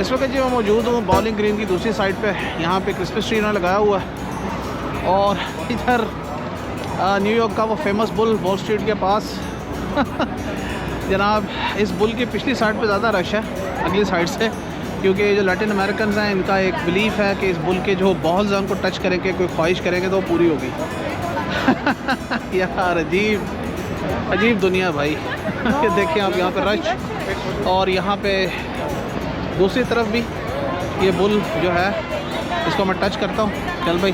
इस वक्त जी मैं मौजूद हूँ बॉलिंग ग्रीन की दूसरी साइड पे। यहाँ पे क्रिसमस ट्री इन्होंने लगाया हुआ है और इधर न्यूयॉर्क का वो फेमस बुल वॉल स्ट्रीट के पास जनाब इस बुल की पिछली साइड पे ज़्यादा रश है अगली साइड से, क्योंकि जो लैटिन अमेरिकन हैं इनका एक बिलीफ है कि इस बुल के जो बॉल्स हैं उनको टच करेंगे, कोई ख्वाहिश करेंगे तो वो पूरी होगी। यार अजीब दुनिया भाई। ये देखें आप यहाँ पे रश, और यहाँ पे दूसरी तरफ भी ये बुल जो है इसको मैं टच करता हूँ। चल भाई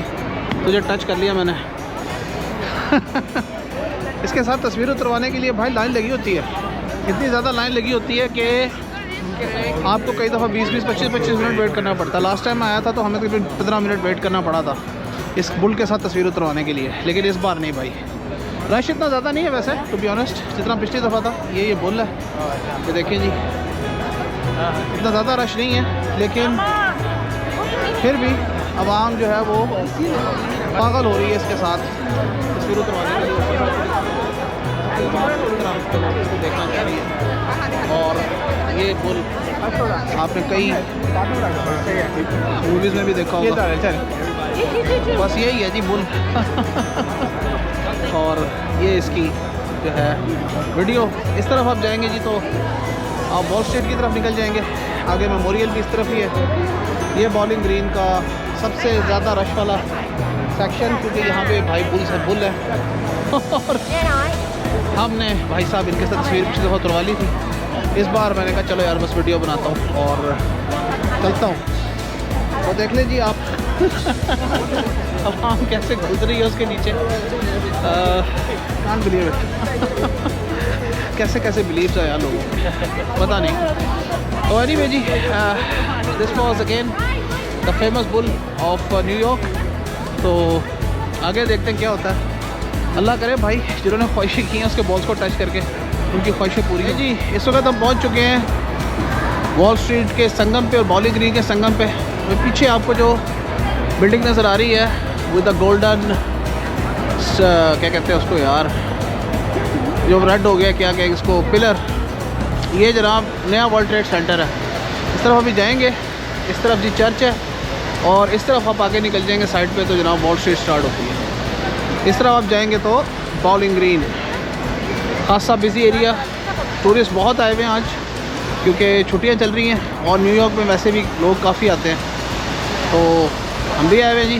तुझे टच कर लिया मैंने। इसके साथ तस्वीर उतरवाने के लिए भाई लाइन लगी होती है, इतनी ज़्यादा लाइन लगी होती है कि आपको कई दफ़ा 20-20, 25-25 मिनट वेट करना पड़ता। लास्ट टाइम मैं आया था तो हमें तकरीबन 15 मिनट वेट करना पड़ा था इस बुल के साथ तस्वीर उतरवाने के लिए, लेकिन इस बार नहीं भाई। रश इतना ज़्यादा नहीं है वैसे टू बी ऑनेस्ट, जितना पिछली दफ़ा था। ये बुल है, ये देखिए जी, इतना ज़्यादा रश नहीं है, लेकिन फिर भी आवाम जो है वो पागल हो रही है इसके साथ तस्वीर उतरवाने के लिए, देखना चाह रही है। और ये बुल आपने कई मूवीज़ में भी देखा होगा, बस यही है जी बुल। और ये इसकी जो है वीडियो। इस तरफ आप जाएंगे जी तो आप वॉल स्ट्रीट की तरफ निकल जाएंगे, आगे मेमोरियल भी इस तरफ ही है। ये बॉलिंग ग्रीन का सबसे ज़्यादा रश वाला सेक्शन, क्योंकि यहाँ पे भाई बुल है। और हमने भाई साहब इनके साथ तस्वीर पिछली दफ़ा उतरवा ली थी, इस बार मैंने कहा चलो यार बस वीडियो बनाता हूँ और चलता हूँ। तो देख लीजिए आप अब हम कैसे घुस रही है उसके नीचे। Can't believe it. कैसे कैसे बिलीव्स है यार लोगों को, पता नहीं। तो एनीवे जी, this was again the famous bull of New York. तो आगे देखते हैं क्या होता है। अल्लाह करे भाई जिन्होंने ख्वाहिशें की हैं उसके बॉल्स को टच करके उनकी ख्वाहिशें पूरी हैं जी। इस वक्त हम पहुंच चुके हैं वॉल स्ट्रीट के संगम पे और बॉलिंग ग्रीन के संगम पे। तो पीछे आपको जो बिल्डिंग नज़र आ रही है विद द गोल्डन क्या कहते हैं उसको यार, जो रेड हो गया क्या कहेंगे इसको, पिलर, ये जनाब नया वर्ल्ड ट्रेड सेंटर है। इस तरफ अभी जाएंगे, इस तरफ जी चर्च है, और इस तरफ आप आगे निकल जाएंगे साइड पे तो जनाब वॉल स्ट्रीट स्टार्ट होती है। इस तरफ आप जाएंगे तो बॉलिंग ग्रीन, खासा बिजी एरिया। टूरिस्ट बहुत आए हुए हैं आज क्योंकि छुट्टियां चल रही हैं और न्यूयॉर्क में वैसे भी लोग काफ़ी आते हैं, तो हम भी आए हुए हैं जी।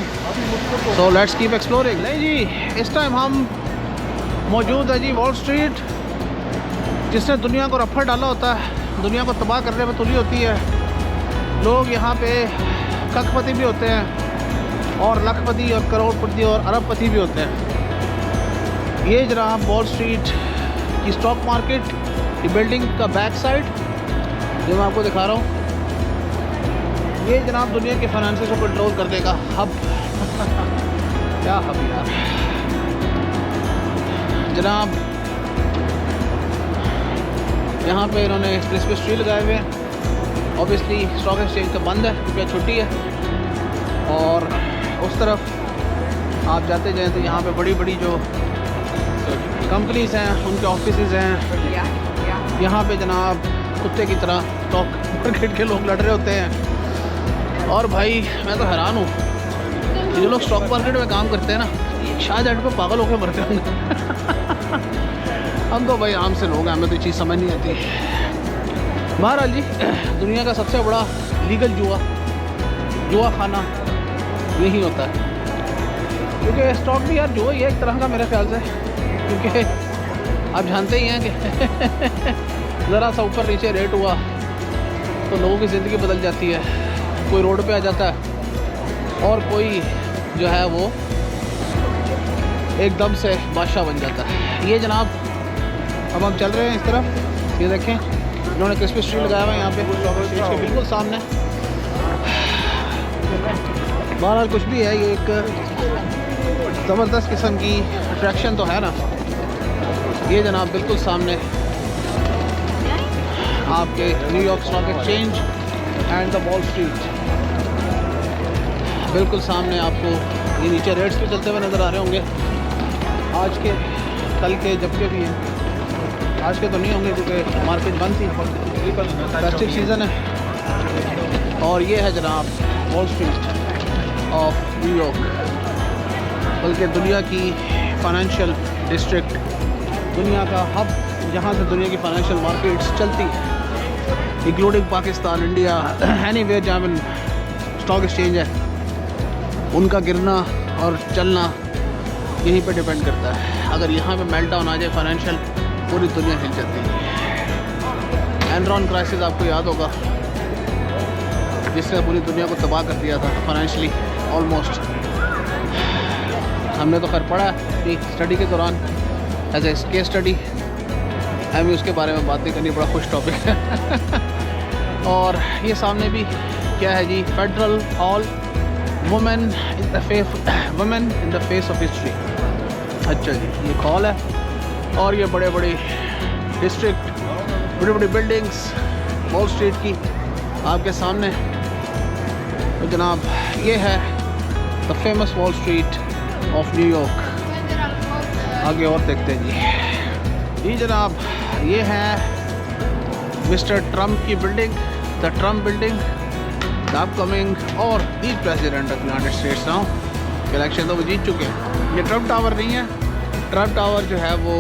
So let's keep exploring. नहीं जी, इस टाइम हम मौजूद है जी वॉल स्ट्रीट, जिसने दुनिया को रफड़ डाला होता है, दुनिया को तबाह करने में तुली होती है। लोग यहाँ पे करोड़पति भी होते हैं और लाखपति और करोड़पति और अरबपति भी होते हैं। ये जनाब वॉल स्ट्रीट की स्टॉक मार्केट की बिल्डिंग का बैक साइड जो मैं आपको दिखा रहा हूँ, ये जनाब दुनिया के फाइनेंसेस को कंट्रोल कर देगा हब। क्या हब यार जनाब, यहाँ पे इन्होंने क्रिसमस ट्री लगाए हुए हैं। ऑब्वियसली स्टॉक एक्सचेंज तो बंद है क्योंकि छुट्टी है। और उस तरफ आप जाते जाएँ तो यहाँ पे बड़ी बड़ी जो कंपनीज हैं उनके ऑफिसेज हैं। यहाँ पे जनाब कुत्ते की तरह स्टॉक मार्केट के लोग लड़ रहे होते हैं। और भाई मैं तो हैरान हूँ, जो लोग स्टॉक मार्केट में काम करते हैं ना, शायद एंड पे पागल होकर मरते होंगे। हम तो भाई आम से लोग हैं, हमें तो चीज़ समझ नहीं आती। बहरहाल जी, दुनिया का सबसे बड़ा लीगल जुआ खाना यही होता है, क्योंकि स्टॉक भी यार जुआ ही है एक तरह का मेरे ख्याल से। क्योंकि आप जानते ही हैं कि ज़रा सा ऊपर नीचे रेट हुआ तो लोगों की ज़िंदगी बदल जाती है। कोई रोड पे आ जाता है और कोई जो है वो एकदम से बादशाह बन जाता है। ये जनाब अब हम चल रहे हैं इस तरफ, ये देखें इन्होंने क्रिसमस ट्री लगाया हुआ है यहाँ पे स्टेज के बिल्कुल सामने। बहरहाल कुछ भी है, ये एक ज़बरदस्त किस्म की अट्रैक्शन तो है ना। ये जनाब बिल्कुल सामने आपके New York stock exchange and the wall street, बिल्कुल सामने आपको ये नीचे रेट्स पे चलते हुए नज़र आ रहे होंगे। आज के, कल के, जब के भी हैं। आज के तो नहीं होंगे क्योंकि मार्केट बंद थी, फेस्टिव सीज़न है। और ये है जनाब वॉल स्ट्रीट ऑफ न्यूयॉर्क, बल्कि दुनिया की फाइनेंशियल डिस्ट्रिक्ट, दुनिया का हब, जहाँ से दुनिया की फाइनेंशियल मार्केट्स चलती है, इंक्लूडिंग पाकिस्तान, इंडिया, एनीवेयर जहाँ स्टॉक एक्सचेंज है, उनका गिरना और चलना यहीं पे डिपेंड करता है। अगर यहाँ पे मेल्टडाउन आ जाए फाइनेंशियल, पूरी दुनिया हिल जाती है। एनरॉन क्राइसिस आपको याद होगा, जिसने पूरी दुनिया को तबाह कर दिया था फाइनेंशियली ऑलमोस्ट। हमने तो खैर पढ़ा कि स्टडी के दौरान एज ए केस स्टडी, हमें उसके बारे में बातें करनी बड़ा खुश टॉपिक है। और ये सामने भी क्या है जी, Federal Hall, women in the face of history. अच्छा जी, ये हॉल है और ये बड़े बड़े डिस्ट्रिक्ट, बड़ी बड़ी बिल्डिंग्स वॉल स्ट्रीट की आपके सामने। तो जनाब ये है the famous Wall Street of New York. आगे और देखते हैं जी जनाब, ये है मिस्टर ट्रम्प की building, the Trump building, the upcoming और the president of United States. Now election तो वो जीत चुके हैं। ये ट्रम्प टावर नहीं है, ट्रम्प टावर जो है वो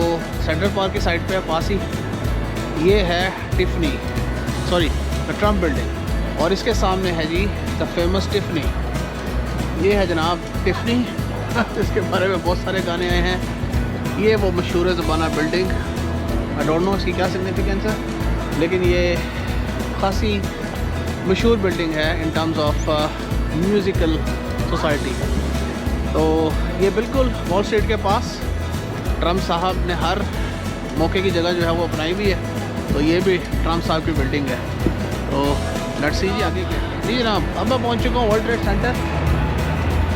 सेंट्रल पार्क की साइड पे है पास ही। ये है Tiffany, sorry the Trump building, और इसके सामने है जी द फेमस टिफनी। ये है जनाब टिफनी, इसके बारे में बहुत सारे गाने आए हैं। ये वो मशहूर ज़माना बिल्डिंग, आई डोंट नो इसकी क्या सिग्निफिकेंस है, लेकिन ये खासी मशहूर बिल्डिंग है in terms of musical society. तो ये बिल्कुल वॉल स्ट्रीट के पास ट्रम्प साहब ने हर मौके की जगह जो है वो अपनाई भी है, तो ये भी ट्रम्प साहब की बिल्डिंग है। तो लेट्स सी जी आगे क्या जी जनाब। अब मैं पहुंच चुका हूँ वर्ल्ड ट्रेड सेंटर,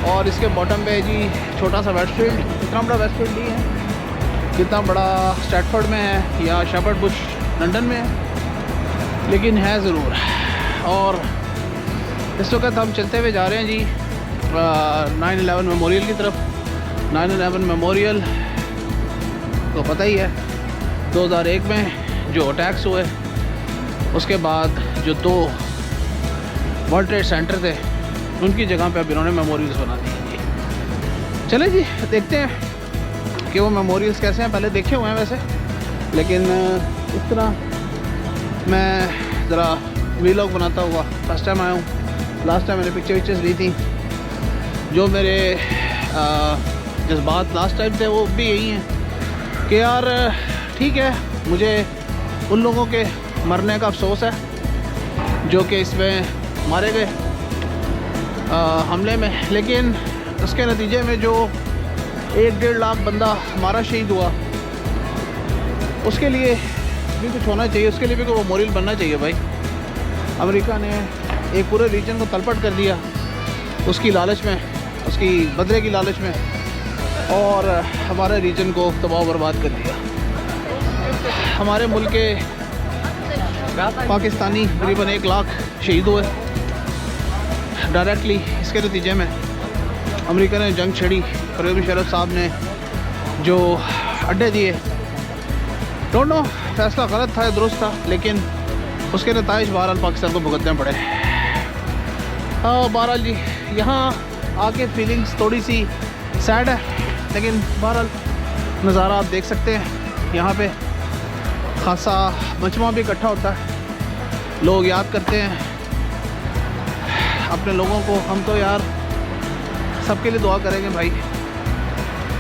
और इसके बॉटम पे जी छोटा सा वेस्टफील्ड। इतना बड़ा वेस्टफील्ड नहीं है जितना बड़ा स्ट्रैटफोर्ड में है या शेफर्ड बुश लंदन में है, लेकिन है ज़रूर। और इस वक्त हम चलते हुए जा रहे हैं जी 9/11 मेमोरियल की तरफ। 9/11 मेमोरियल तो पता ही है, 2001 में जो अटैक्स हुए, उसके बाद जो 2 वर्ल्ड ट्रेड सेंटर थे, उनकी जगह पे अब इन्होंने मेमोरियल्स बना दिए। चले जी देखते हैं कि वो मेमोरियल्स कैसे हैं। पहले देखे हुए हैं वैसे, लेकिन इस तरह मैं ज़रा वीलॉग बनाता हुआ फर्स्ट टाइम आया हूँ। लास्ट टाइम मैंने पिक्चर्स ली थी। जो मेरे जज्बात लास्ट टाइम थे वो भी यही हैं कि यार ठीक है, मुझे उन लोगों के मरने का अफसोस है जो कि इसमें मारे गए हमले में, लेकिन उसके नतीजे में जो 1-1.5 लाख बंदा हमारा शहीद हुआ, उसके लिए भी कुछ होना चाहिए, उसके लिए भी कोई मेमोरियल बनना चाहिए भाई। अमेरिका ने एक पूरे रीजन को तलपट कर दिया उसकी लालच में, उसकी बदले की लालच में, और हमारे रीजन को तबाह बर्बाद कर दिया। हमारे मुल्क के पाकिस्तानी करीबन 1 लाख शहीद हुए डायरेक्टली। इसके नतीजे में अमेरिका ने जंग छेड़ी, परवेज़ मुशर्रफ साहब ने जो अड्डे दिए, डोंट नो फैसला गलत था या दुरुस्त था, लेकिन उसके नताइज बहरहाल पाकिस्तान को भुगतने पड़े। बहरहाल जी यहाँ आके फीलिंग्स थोड़ी सी सैड है, लेकिन बहरहाल नज़ारा आप देख सकते हैं। यहाँ पे खासा मजमा भी इकट्ठा होता है, लोग याद करते हैं अपने लोगों को। हम तो यार सबके लिए दुआ करेंगे भाई,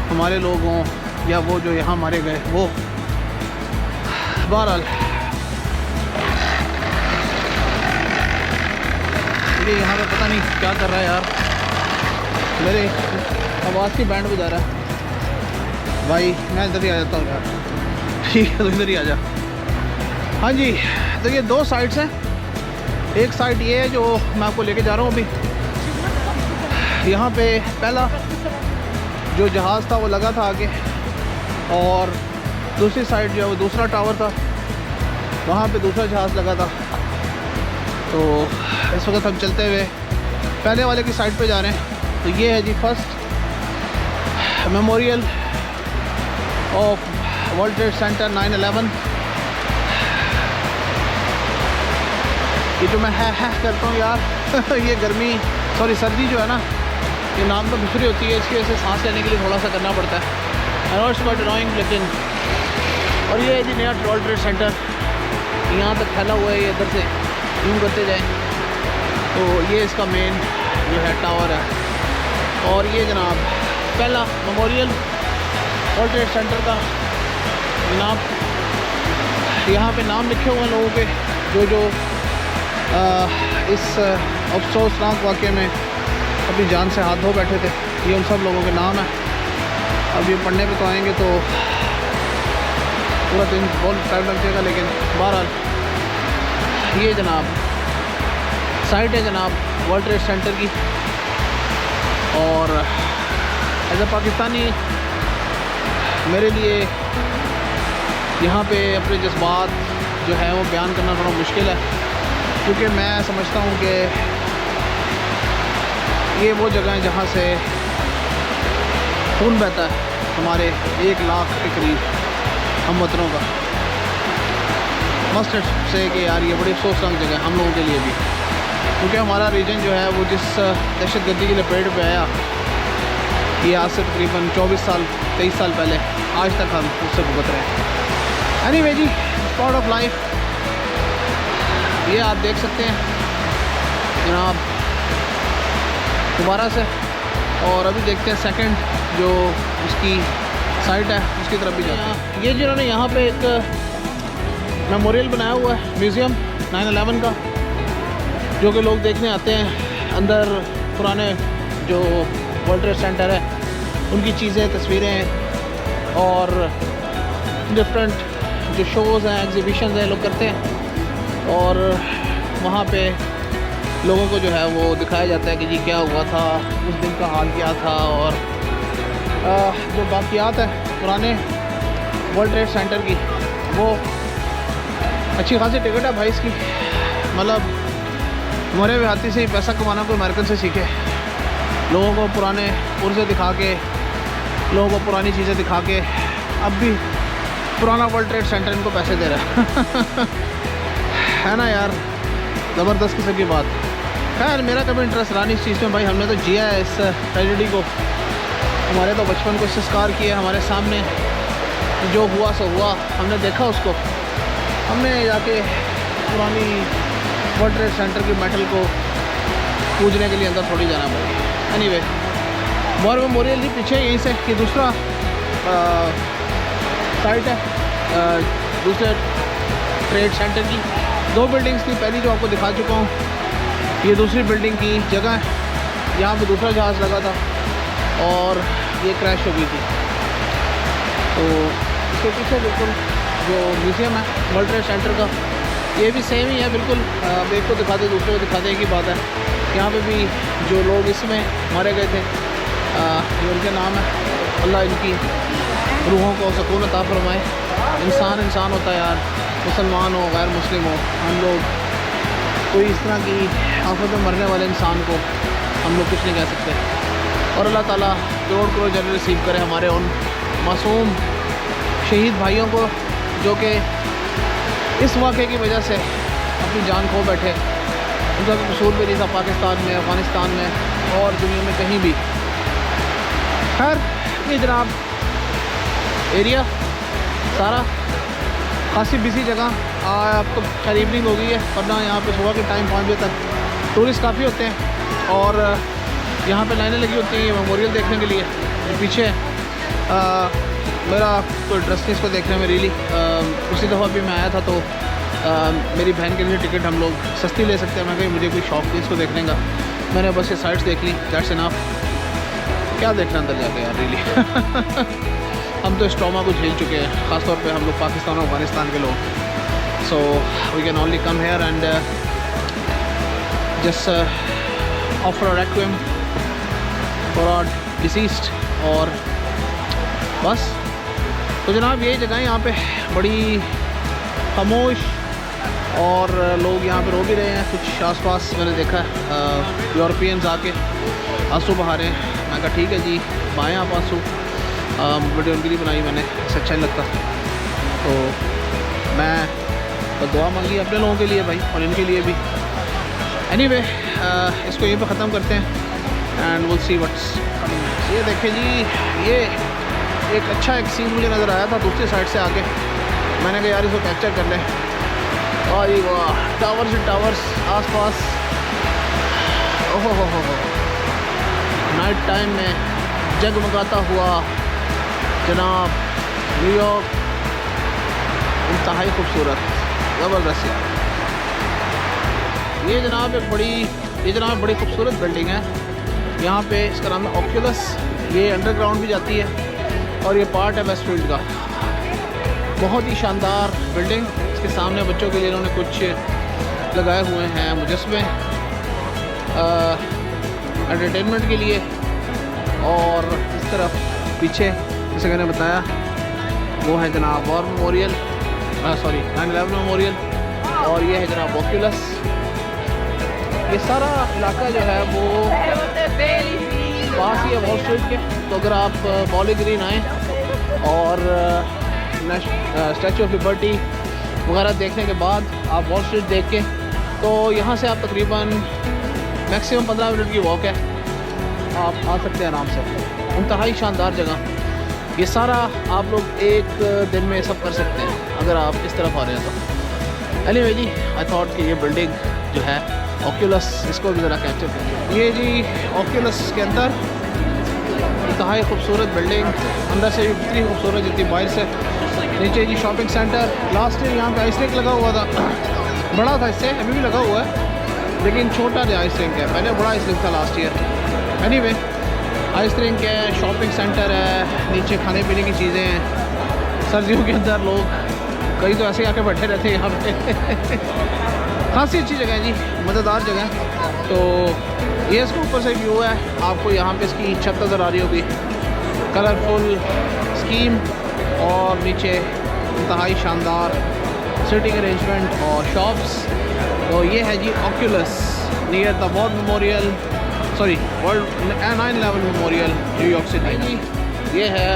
हमारे लोग हों या वो जो यहाँ मारे गए वो। बहरहाल ये यहाँ पे पता नहीं क्या कर रहा है यार, मेरे आवाज़ की बैंड बजा रहा है भाई। मैं इधर ही आ जाता हूँ यार, ठीक है तो इधर ही आ जा। हाँ जी, तो ये 2 साइड्स हैं। एक साइड ये है जो मैं आपको लेके जा रहा हूँ अभी। यहाँ पे पहला जो जहाज़ था वो लगा था आगे, और दूसरी साइड जो है वो दूसरा टावर था, वहाँ पे दूसरा जहाज़ लगा था। तो इस वक्त हम चलते हुए पहले वाले की साइड पे जा रहे हैं। तो ये है जी first memorial of World Trade Center 9/11। ये जो मैं है करता हूँ यार ये गर्मी सॉरी सर्दी जो है ना, ये नाम तो दूसरी होती है, इसकी वजह से सांस लेने के लिए थोड़ा सा करना पड़ता है। I know it's quite annoying, लेकिन और ये है जी नया वर्ल्ड ट्रेड सेंटर, यहाँ तक फैला हुआ है, ये इधर से यूँ करते जाएँ तो ये इसका मेन जो है टावर है। और ये जनाब पहला मेमोरियल वर्ल्ड ट्रेड सेंटर का जनाब, यहाँ पे नाम लिखे हुए हैं लोगों के जो इस अफसोसनाक वाक़े में अपनी जान से हाथ धो बैठे थे। ये उन सब लोगों के नाम हैं। अब ये पढ़ने पे तो आएंगे तो पूरा दिन बहुत टाइम लग जाएगा, लेकिन बहरहाल ये जनाब साइट है जनाब वर्ल्ड ट्रेड सेंटर की। और एज अ पाकिस्तानी मेरे लिए यहाँ पे अपने जज्बात जो है वो बयान करना थोड़ा मुश्किल है, क्योंकि मैं समझता हूँ कि ये वो जगह है जहाँ से खून बहता है हमारे 1 लाख के करीब हमवतनों का। मस्ट से कि यार ये बड़ी अफसोसनाक जगह है हम लोगों के लिए भी, क्योंकि हमारा रीजन जो है वो जिस दहशतगर्दी के लपेट पे आया, ये आज से तकरीबन 24 साल 23 साल पहले, आज तक हम उससे भुगत रहे हैं। Anyway ji, part of life ये आप देख सकते हैं जनाब दोबारा से। और अभी देखते हैं सेकंड जो उसकी साइट है उसकी तरफ भी जाते हैं। ये जिन्होंने यहाँ पे एक मेमोरियल बनाया हुआ है, म्यूज़ियम 9/11 का, जो कि लोग देखने आते हैं। अंदर पुराने जो वर्ल्ड ट्रेड सेंटर है उनकी चीज़ें, तस्वीरें और डिफरेंट जो शोज़ हैं, एग्जीबिशन हैं, लोग करते हैं। और वहाँ पे लोगों को जो है वो दिखाया जाता है कि जी क्या हुआ था, उस दिन का हाल क्या था। और जो बाकियात है पुराने वर्ल्ड ट्रेड सेंटर की, वो अच्छी खासी टिकट है भाई इसकी। मतलब मरे हुए हाथी से ही पैसा कमाना कोई अमेरिकन से सीखे। लोगों को पुराने पुरजे दिखा के, लोगों को पुरानी चीज़ें दिखा के, अब भी पुराना वर्ल्ड ट्रेड सेंटर इनको पैसे दे रहा है है ना यार, ज़बरदस्त किस्म की बात। खैर मेरा कभी इंटरेस्ट रहा नहीं इस चीज़ में भाई, हमने तो जिया है इस ट्रेजेडी को, हमारे तो बचपन को संस्कार किया हमारे सामने, जो हुआ सो हुआ, हमने देखा उसको। हमने जाके पुरानी वर्ल्ड ट्रेड सेंटर की मेटल को पूजने के लिए अंदर थोड़ी जाना पड़ेगा। एनीवे, वॉर मेमोरियल जी पीछे यहीं से, कि दूसरा साइट है दूसरे ट्रेड सेंटर की। 2 बिल्डिंग्स थी, पहली जो आपको दिखा चुका हूँ, ये दूसरी बिल्डिंग की जगह है। यहाँ पे दूसरा जहाज़ लगा था और ये क्रैश हो गई थी। तो इसके पीछे बिल्कुल जो म्यूज़ियम है वर्ल्ड ट्रेड सेंटर का, ये भी सेम ही है बिल्कुल। एक को दिखाते दूसरे को दिखाते की बात है। यहाँ पे भी जो लोग इसमें मारे गए थे, जो उनके नाम है, अल्लाह इनकी रूहों को सुकून अता फरमाए। इंसान इंसान होता है यार, मुसलमान हो गैर मुस्लिम हो, हम लोग कोई इस तरह की आफत में मरने वाले इंसान को हम लोग कुछ नहीं कह सकते। और अल्लाह ताला करोड़ करोड़ जन्नत नसीब करे हमारे उन मासूम शहीद भाइयों को, जो कि इस वाक़े की वजह से अपनी जान खो बैठे। उनका कोई कसूर भी नहीं था पाकिस्तान में, अफ़गानिस्तान में और दुनिया में कहीं भी। खैर ये जनाब एरिया सारा खासी बिजी जगह, अब तो खैर इवनिंग हो गई है, वरना यहाँ पे सुबह के टाइम 5 बजे तक टूरिस्ट काफ़ी होते हैं और यहाँ पे लाइनें लगी होती हैं मेमोरियल देखने के लिए। पीछे मेरा कोई इंटरेस्ट नहीं इसको देखने में रियली। उसी दफ़ा भी मैं आया था तो मेरी बहन के लिए टिकट हम लोग सस्ती ले सकते हैं, मैं कहीं मुझे कोई शौक नहीं इसको देखने का, मैंने बस ये साइट्स देख ली, दैट्स इनफ। क्या देखना अंदर जाके यार रियली हम तो स्ट्रोमा को झेल चुके हैं, ख़ासतौर पे हम लोग पाकिस्तान और अफगानिस्तान के लोग। So we can only come here and just offer a requiem for our deceased. और बस तो जनाब यही जगह है, यहाँ पे बड़ी खामोश और लोग यहाँ पे रो भी रहे हैं। कुछ आसपास मैंने देखा यूरोपियंस आके आंसू बहा रहे हैं। मैं कहा ठीक है जी, बाएँ आप आंसू, वीडियो उनके लिए बनाई मैंने, इससे अच्छा नहीं लगता। तो मैं तो दुआ मांगी अपने लोगों के लिए भाई, और इनके लिए भी। एनीवे इसको यहीं पे ख़त्म करते हैं एंड विल सी व्हाट्स। ये देखें जी, ये एक अच्छा एक सीन मुझे नज़र आया था दूसरी साइड से आके, मैंने कहा यार इसको कैप्चर कर लें। और ये वाह, टावर्स ही टावर्स आस पास। ओहो हो, नाइट टाइम में जगमगाता हुआ जनाब न्यूयॉर्क, इंतहाई खूबसूरत, ज़बरदस्त यार। ये जनाब बड़ी खूबसूरत बिल्डिंग है। यहाँ पे इसका नाम है ऑक्यूलस। ये अंडरग्राउंड भी जाती है और ये पार्ट है वेस्टफील्ड का। बहुत ही शानदार बिल्डिंग। इसके सामने बच्चों के लिए इन्होंने कुछ लगाए हुए हैं मुजस्मे एंटरटेनमेंट के लिए। और इस तरफ पीछे जैसे मैंने बताया वो है जनाब वॉर मेमोरियल, सॉरी 9/11 मेमोरियल, और ये है जनाब ऑक्यूलस। ये सारा इलाका जो है वो पास ही है वॉल स्ट्रीट के। तो अगर आप बॉलिंग ग्रीन आएँ और स्टैचू ऑफ लिबर्टी वगैरह देखने के बाद आप वॉल स्ट्रीट देख के, तो यहाँ से आप तकरीबन मैक्सिमम 15 मिनट की वॉक है, आप आ सकते हैं आराम से। इंतहाई शानदार जगह। ये सारा आप लोग एक दिन में सब कर सकते हैं अगर आप इस तरफ आ रहे हैं तो। एनीवे जी, आई थॉट कि ये बिल्डिंग जो है ऑक्यूलस, इसको भी ज़रा कैप्चर करें। ये जी ऑक्यूलस के अंदर इंतहाई खूबसूरत बिल्डिंग, अंदर से भी इतनी खूबसूरत जितनी बाहर से। नीचे जी शॉपिंग सेंटर। लास्ट ईयर यहाँ पे आइस रिंक लगा हुआ था, बड़ा था, इससे अभी भी लगा हुआ है लेकिन छोटा जो आइस रिंक है, पहले बड़ा आइस रिंक था last year. Anyway ice rink है, शॉपिंग सेंटर है, नीचे खाने पीने की चीज़ें हैं। सर्दियों के अंदर लोग कई तो ऐसे आके बैठे रहते हैं यहाँ पे। खासी अच्छी जगह है जी, मज़ेदार जगह है। तो ये इसके ऊपर से व्यू है, आपको यहाँ पे इसकी छत नज़र आ रही होगी, कलरफुल स्कीम, और नीचे इंतहाई शानदार सिटिंग अरेंजमेंट और शॉप्स। तो ये है जी Oculus near the war memorial, sorry world 9/11 memorial, New York city जी। ये है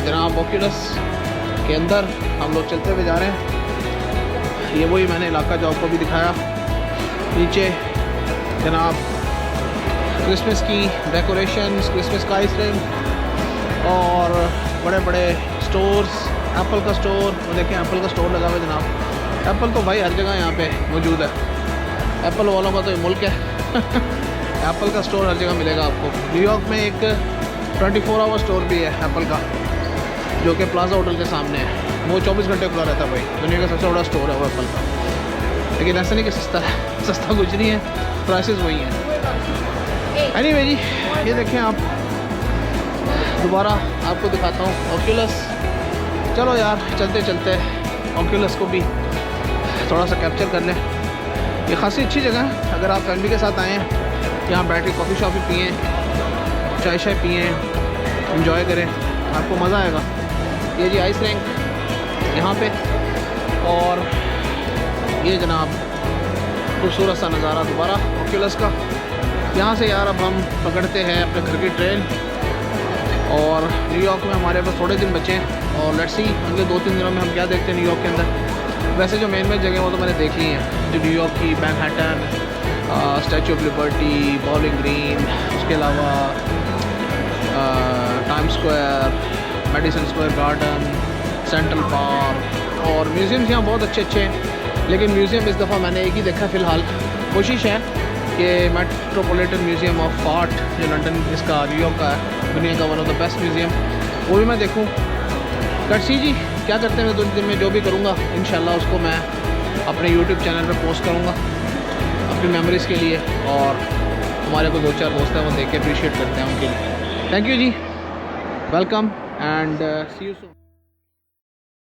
जनाब ऑक्यूलस के अंदर हम लोग चलते हुए जा रहे हैं। ये वही मैंने इलाका जो आपको भी दिखाया। नीचे जनाब क्रिसमस की डेकोरेशन, क्रिसमस का आइस रिंक और बड़े बड़े स्टोर्स, एप्पल का स्टोर, वो देखें एप्पल का स्टोर लगा हुआ है जनाब। एप्पल तो भाई हर जगह यहाँ पे मौजूद है, एप्पल वालों का तो ये मुल्क है। एप्पल का स्टोर हर जगह मिलेगा आपको। न्यूयॉर्क में एक 24 आवर स्टोर भी है एप्पल का, जो कि प्लाजा होटल के सामने है। वो 24 घंटे खुला रहता है भाई, दुनिया का सबसे बड़ा स्टोर है वो एप्पल का। लेकिन ऐसा नहीं कि सस्ता है, सस्ता कुछ नहीं है, प्राइसेस वही हैं। एनीवे जी, ये देखें आप, दोबारा आपको दिखाता हूँ ऑक्यूलस। चलो यार चलते चलते ऑक्यूलस को भी थोड़ा सा कैप्चर कर लें। ये खासी अच्छी जगह है, अगर आप फैमिली के साथ आएँ यहाँ बैठ के कॉफ़ी शॉफ़ी पिएँ, चाय शाय पिएँ, एंजॉय करें, आपको मज़ा आएगा। ये जी आइस रिंक यहाँ पे, और ये जनाब खूबसूरत सा नज़ारा दोबारा ऑक्यूलस का। यहाँ से यार अब हम पकड़ते हैं अपने घर की ट्रेन, और न्यूयॉर्क में हमारे पास थोड़े दिन बचे हैं, और लेट्स सी अगले 2-3 दिनों में हम क्या देखते हैं न्यूयॉर्क के अंदर। वैसे जो मेन जगह वो तो मैंने देख ली हैं, जो न्यूयॉर्क की Manhattan, statue of liberty, bowling green, उसके अलावा time square, Madison Square garden, central park, और म्यूज़ियम्स यहाँ बहुत अच्छे अच्छे हैं। लेकिन म्यूज़ियम इस दफ़ा मैंने एक ही देखा फ़िलहाल। कोशिश है कि मेट्रोपॉलिटन म्यूज़ियम ऑफ आर्ट जो लंदन, इसका न्यूयॉर्क का है, दुनिया का one of the best museum, वो भी मैं देखूँ। कटसी जी क्या करते हैं, 2 दिन में जो भी करूँगा इंशाल्लाह उसको मैं अपने यूट्यूब चैनल पर पोस्ट करूँगा अपनी मेमोरीज़ के लिए, और हमारे को 2-4 दोस्त हैं वो देख के अप्रिशिएट करते हैं, उनके लिए thank you ji, welcome and see you soon.